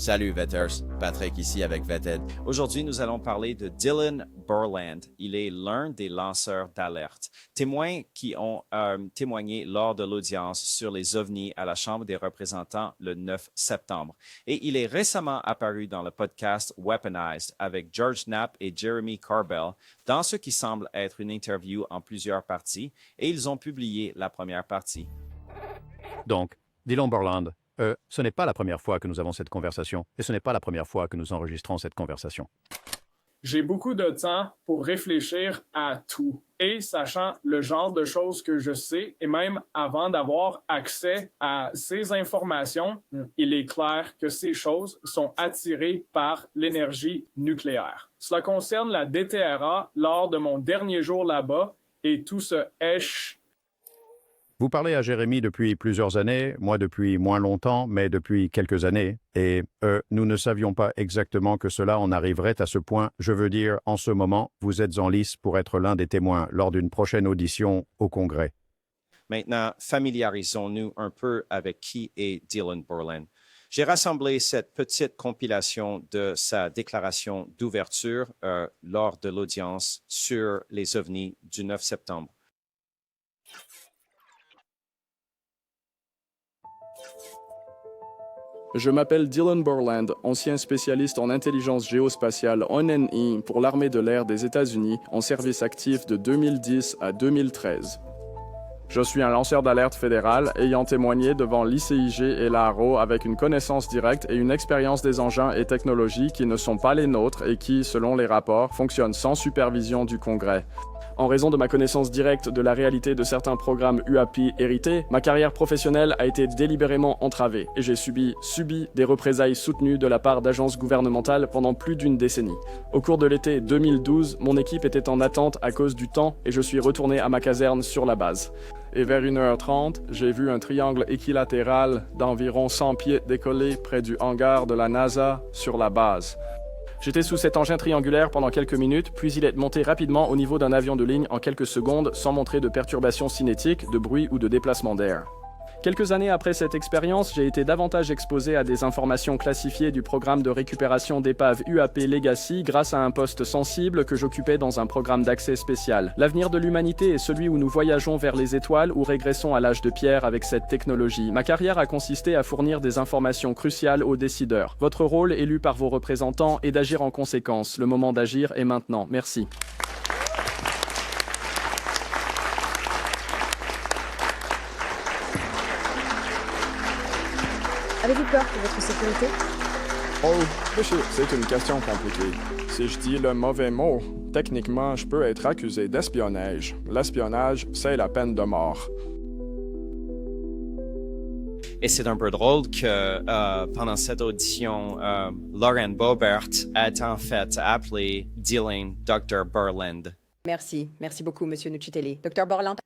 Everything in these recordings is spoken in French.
Salut Vetters, Patrick ici avec Vetted. Aujourd'hui, nous allons parler de Dylan Borland. Il est l'un des lanceurs d'alerte, témoins qui ont témoigné lors de l'audience sur les ovnis à la Chambre des représentants le 9 septembre. Et il est récemment apparu dans le podcast Weaponized avec George Knapp et Jeremy Corbell dans ce qui semble être une interview en plusieurs parties, et ils ont publié la première partie. Donc, Dylan Borland, ce n'est pas la première fois que nous avons cette conversation, et ce n'est pas la première fois que nous enregistrons cette conversation. J'ai beaucoup de temps pour réfléchir à tout. Et sachant le genre de choses que je sais, et même avant d'avoir accès à ces informations, il est clair que ces choses sont attirées par l'énergie nucléaire. Cela concerne la DTRA lors de mon dernier jour là-bas, et tout ce Vous parlez à Jérémy depuis plusieurs années, moi depuis moins longtemps, mais depuis quelques années. Et nous ne savions pas exactement que cela en arriverait à ce point. Je veux dire, en ce moment, vous êtes en lice pour être l'un des témoins lors d'une prochaine audition au Congrès. Maintenant, familiarisons-nous un peu avec qui est Dylan Borland. J'ai rassemblé cette petite compilation de sa déclaration d'ouverture lors de l'audience sur les ovnis du 9 septembre. Je m'appelle Dylan Borland, ancien spécialiste en intelligence géospatiale ONNI pour l'armée de l'air des États-Unis en service actif de 2010 à 2013. Je suis un lanceur d'alerte fédéral ayant témoigné devant l'ICIG et l'ARO avec une connaissance directe et une expérience des engins et technologies qui ne sont pas les nôtres et qui, selon les rapports, fonctionnent sans supervision du Congrès. En raison de ma connaissance directe de la réalité de certains programmes UAP hérités, ma carrière professionnelle a été délibérément entravée et j'ai subi des représailles soutenues de la part d'agences gouvernementales pendant plus d'une décennie. Au cours de l'été 2012, mon équipe était en attente à cause du temps et je suis retourné à ma caserne sur la base. Et vers 1h30, j'ai vu un triangle équilatéral d'environ 100 pieds décoller près du hangar de la NASA sur la base. J'étais sous cet engin triangulaire pendant quelques minutes, puis il est monté rapidement au niveau d'un avion de ligne en quelques secondes sans montrer de perturbations cinétiques, de bruit ou de déplacement d'air. Quelques années après cette expérience, j'ai été davantage exposé à des informations classifiées du programme de récupération d'épaves UAP Legacy grâce à un poste sensible que j'occupais dans un programme d'accès spécial. L'avenir de l'humanité est celui où nous voyageons vers les étoiles ou régressons à l'âge de pierre avec cette technologie. Ma carrière a consisté à fournir des informations cruciales aux décideurs. Votre rôle, élu par vos représentants, est d'agir en conséquence. Le moment d'agir est maintenant. Merci. Avez-vous peur pour votre sécurité? Oh, monsieur, c'est une question compliquée. Si je dis le mauvais mot, techniquement, je peux être accusé d'espionnage. L'espionnage, c'est la peine de mort. Et c'est un peu drôle que pendant cette audition, Lauren Boebert a en fait appelé Dylan Dr. Borland. Merci beaucoup, Monsieur Nuccitelli. Dr. Borland.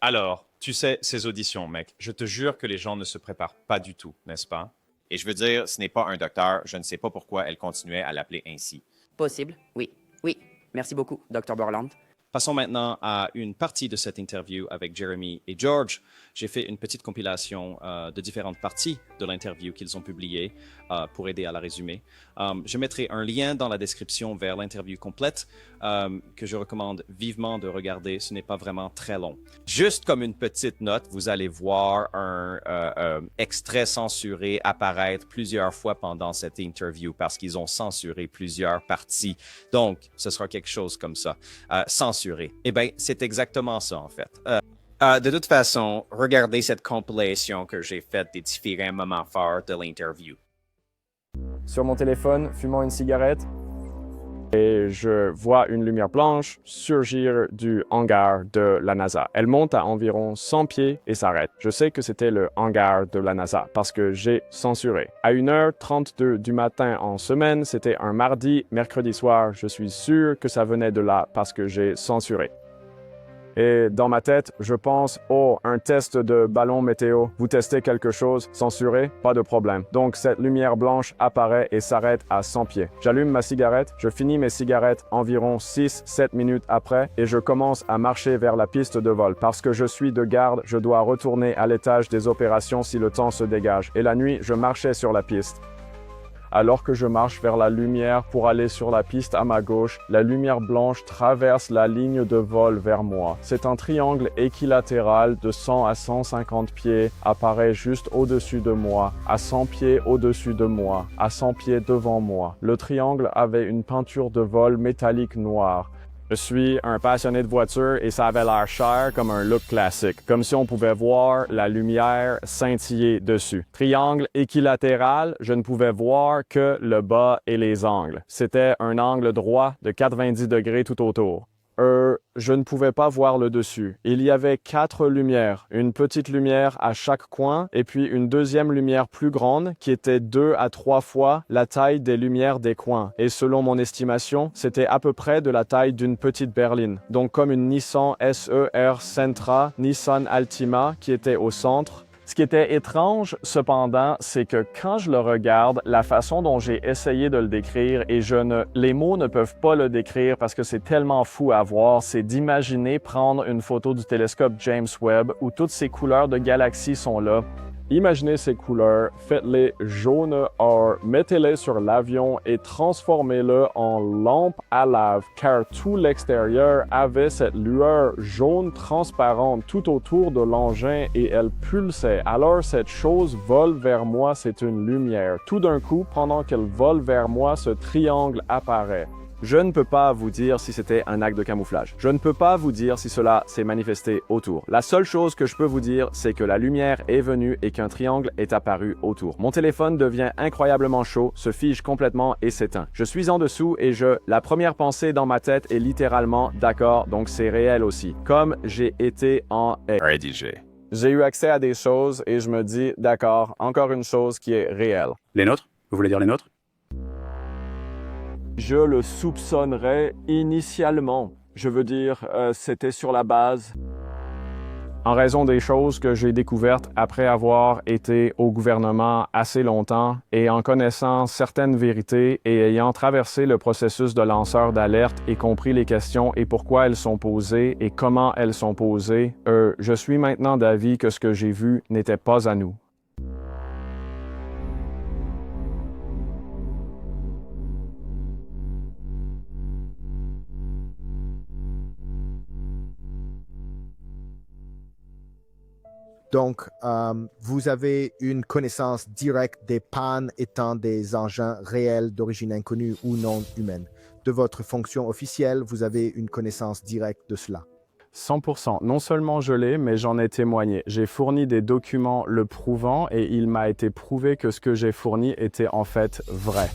Alors, tu sais, ces auditions, mec, je te jure que les gens ne se préparent pas du tout, n'est-ce pas? Et je veux dire, ce n'est pas un docteur, je ne sais pas pourquoi elle continuait à l'appeler ainsi. Possible, oui. Merci beaucoup, Dr. Borland. Passons maintenant à une partie de cette interview avec Jeremy et George. J'ai fait une petite compilation de différentes parties de l'interview qu'ils ont publiée pour aider à la résumer. Je mettrai un lien dans la description vers l'interview complète que je recommande vivement de regarder. Ce n'est pas vraiment très long. Juste comme une petite note, vous allez voir un extrait censuré apparaître plusieurs fois pendant cette interview parce qu'ils ont censuré plusieurs parties. Donc, ce sera quelque chose comme ça. Censuré. Eh bien, c'est exactement ça, en fait. De toute façon, regardez cette compilation que j'ai faite des différents moments forts de l'interview. Sur mon téléphone, fumant une cigarette, et je vois une lumière blanche surgir du hangar de la NASA. Elle monte à environ 100 pieds et s'arrête. Je sais que c'était le hangar de la NASA parce que j'ai censuré. À 1h32 du matin en semaine, c'était un mardi, mercredi soir. Je suis sûr que ça venait de là parce que j'ai censuré. Et dans ma tête, je pense, oh, un test de ballon météo. Vous testez quelque chose, censuré, pas de problème. Donc cette lumière blanche apparaît et s'arrête à 100 pieds. J'allume ma cigarette, je finis mes cigarettes environ 6-7 minutes après et je commence à marcher vers la piste de vol. Parce que je suis de garde, je dois retourner à l'étage des opérations si le temps se dégage. Et la nuit, je marchais sur la piste. Alors que je marche vers la lumière pour aller sur la piste à ma gauche, la lumière blanche traverse la ligne de vol vers moi. C'est un triangle équilatéral de 100 à 150 pieds, apparaît juste au-dessus de moi, à 100 pieds au-dessus de moi, à 100 pieds devant moi. Le triangle avait une peinture de vol métallique noire. Je suis un passionné de voitures et ça avait l'air cher comme un look classique, comme si on pouvait voir la lumière scintiller dessus. Triangle équilatéral, je ne pouvais voir que le bas et les angles. C'était un angle droit de 90 degrés tout autour. Je ne pouvais pas voir le dessus. Il y avait 4 lumières, une petite lumière à chaque coin et puis une deuxième lumière plus grande qui était 2 à 3 fois la taille des lumières des coins. Et selon mon estimation, c'était à peu près de la taille d'une petite berline. Donc comme une Nissan SE-R Sentra, Nissan Altima qui était au centre. Ce qui était étrange, cependant, c'est que quand je le regarde, la façon dont j'ai essayé de le décrire, et les mots ne peuvent pas le décrire parce que c'est tellement fou à voir, c'est d'imaginer prendre une photo du télescope James Webb où toutes ces couleurs de galaxies sont là. Imaginez ces couleurs, faites-les jaune or, mettez-les sur l'avion et transformez-le en lampe à lave, car tout l'extérieur avait cette lueur jaune transparente tout autour de l'engin et elle pulsait. Alors cette chose vole vers moi, c'est une lumière. Tout d'un coup, pendant qu'elle vole vers moi, ce triangle apparaît. Je ne peux pas vous dire si c'était un acte de camouflage. Je ne peux pas vous dire si cela s'est manifesté autour. La seule chose que je peux vous dire, c'est que la lumière est venue et qu'un triangle est apparu autour. Mon téléphone devient incroyablement chaud, se fige complètement et s'éteint. Je suis en dessous et la première pensée dans ma tête est littéralement « d'accord, donc c'est réel aussi ». Comme j'ai été en rédigé. J'ai eu accès à des choses et je me dis « d'accord, encore une chose qui est réelle ». Les nôtres? Vous voulez dire les nôtres? Je le soupçonnerais initialement. Je veux dire, c'était sur la base. En raison des choses que j'ai découvertes après avoir été au gouvernement assez longtemps et en connaissant certaines vérités et ayant traversé le processus de lanceur d'alerte et compris les questions et pourquoi elles sont posées et comment elles sont posées, je suis maintenant d'avis que ce que j'ai vu n'était pas à nous. Donc, vous avez une connaissance directe des pannes étant des engins réels d'origine inconnue ou non humaine. De votre fonction officielle, vous avez une connaissance directe de cela. 100%. Non seulement je l'ai, mais j'en ai témoigné. J'ai fourni des documents le prouvant et il m'a été prouvé que ce que j'ai fourni était en fait vrai.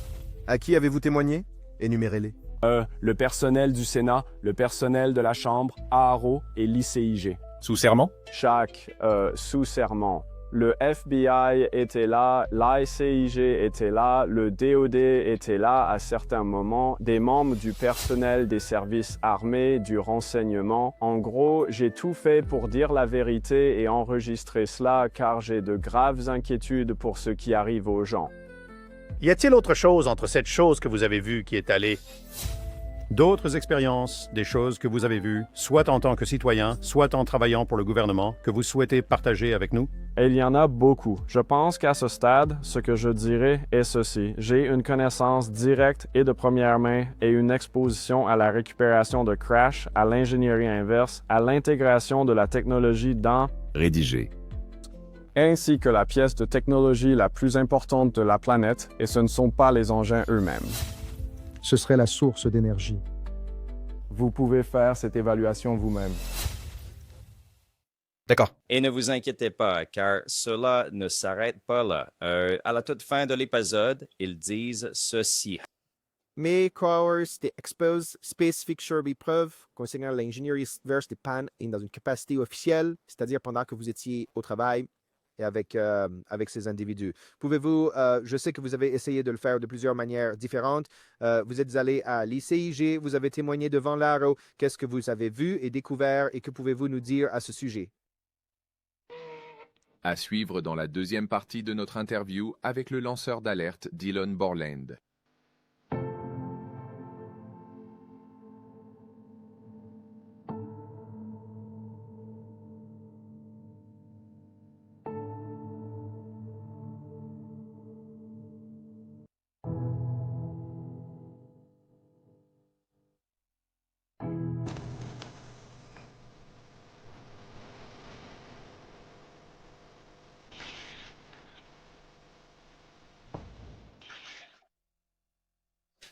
À qui avez-vous témoigné? Énumérez-les. Le personnel du Sénat, le personnel de la Chambre, AARO et l'ICIG. Sous serment? Chaque sous serment. Le FBI était là, l'ICIG était là, le DOD était là à certains moments, des membres du personnel des services armés, du renseignement. En gros, j'ai tout fait pour dire la vérité et enregistrer cela car j'ai de graves inquiétudes pour ce qui arrive aux gens. Y a-t-il autre chose entre cette chose que vous avez vue qui est allée? D'autres expériences, des choses que vous avez vues, soit en tant que citoyen, soit en travaillant pour le gouvernement, que vous souhaitez partager avec nous? Il y en a beaucoup. Je pense qu'à ce stade, ce que je dirais est ceci. J'ai une connaissance directe et de première main et une exposition à la récupération de crash, à l'ingénierie inverse, à l'intégration de la technologie dans Rédiger. ainsi que la pièce de technologie la plus importante de la planète, et ce ne sont pas les engins eux-mêmes. Ce serait la source d'énergie. Vous pouvez faire cette évaluation vous-même. D'accord. Et ne vous inquiétez pas, car cela ne s'arrête pas là. À la toute fin de l'épisode, ils disent ceci. Mais Crowers expose spécifiques sur les preuves concernant l'ingénierie inverse des pannes et dans une capacité officielle, c'est-à-dire pendant que vous étiez au travail et avec ces individus. Pouvez-vous, je sais que vous avez essayé de le faire de plusieurs manières différentes. Vous êtes allé à l'ICIG, vous avez témoigné devant l'AARO. Qu'est-ce que vous avez vu et découvert et que pouvez-vous nous dire à ce sujet? À suivre dans la deuxième partie de notre interview avec le lanceur d'alerte Dylan Borland.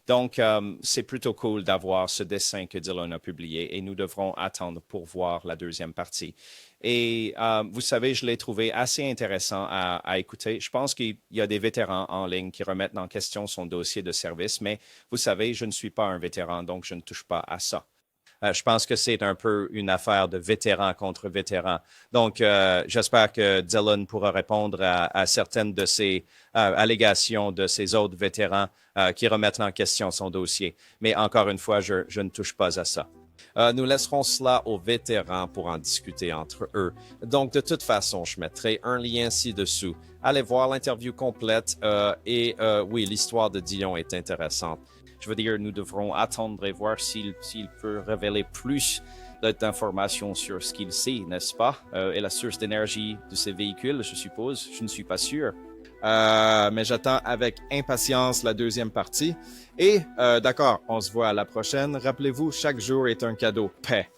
Donc, c'est plutôt cool d'avoir ce dessin que Dylan a publié et nous devrons attendre pour voir la deuxième partie. Et vous savez, je l'ai trouvé assez intéressant à écouter. Je pense qu'il y a des vétérans en ligne qui remettent en question son dossier de service, mais vous savez, je ne suis pas un vétéran, donc je ne touche pas à ça. Je pense que c'est un peu une affaire de vétéran contre vétéran. Donc, j'espère que Dylan pourra répondre à certaines de ces allégations de ces autres vétérans qui remettent en question son dossier. Mais encore une fois, je ne touche pas à ça. Nous laisserons cela aux vétérans pour en discuter entre eux. Donc, de toute façon, je mettrai un lien ci-dessous. Allez voir l'interview complète oui, l'histoire de Dion est intéressante. Je veux dire, nous devrons attendre et voir s'il peut révéler plus d'informations sur ce qu'il sait, n'est-ce pas? Et la source d'énergie de ces véhicules, je suppose. Je ne suis pas sûr. Mais j'attends avec impatience la deuxième partie. Et d'accord, on se voit à la prochaine. Rappelez-vous, chaque jour est un cadeau. Paix.